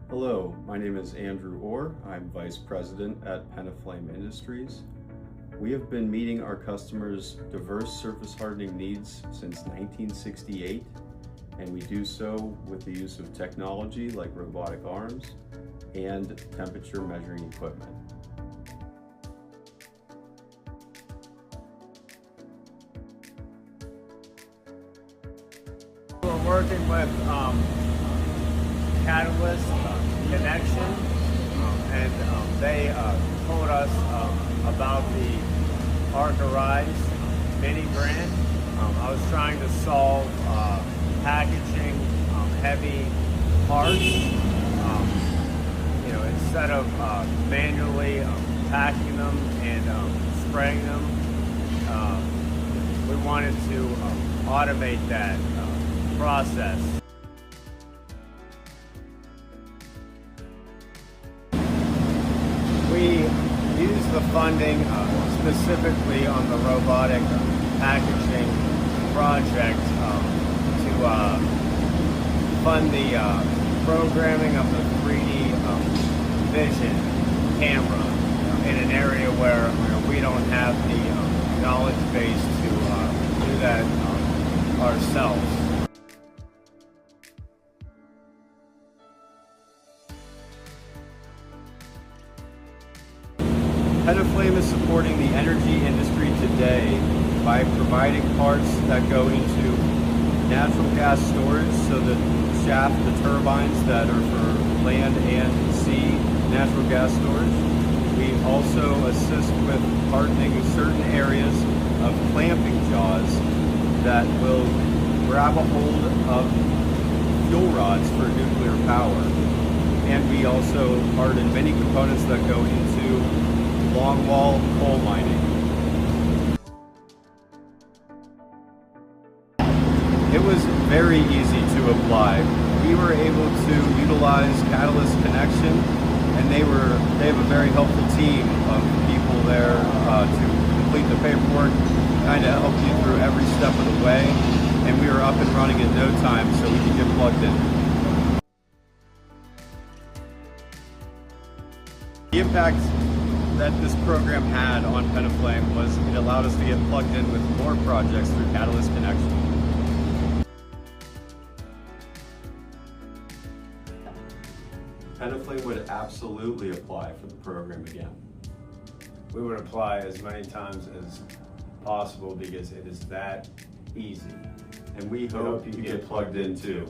Hello, my name is Andrew Orr. I'm Vice President at Penna Flame Industries. We have been meeting our customers' diverse surface hardening needs since 1968, and we do so with the use of technology like robotic arms and temperature measuring equipment. We're working with Catalyst Connection, and they told us about the Arc-A-Rise mini grant. I was trying to solve packaging heavy parts. Instead of manually packing them and spraying them, we wanted to automate that process. We use the funding specifically on the robotic packaging project to fund the programming of the 3D vision camera in an area where we don't have the knowledge base to do that ourselves. Penna Flame is supporting the energy industry today by providing parts that go into natural gas storage, so the shaft, the turbines that are for land and sea natural gas storage. We also assist with hardening certain areas of clamping jaws that will grab a hold of fuel rods for nuclear power. And we also harden many components that go into longwall coal mining. It was very easy to apply. We were able to utilize Catalyst Connection, and they have a very helpful team of people there to complete the paperwork, kind of help you through every step of the way, and we were up and running in no time so we could get plugged in. The impact that this program had on Penna Flame was it allowed us to get plugged in with more projects through Catalyst Connection. Penna Flame would absolutely apply for the program again. We would apply as many times as possible because it is that easy. And we hope you get plugged in too.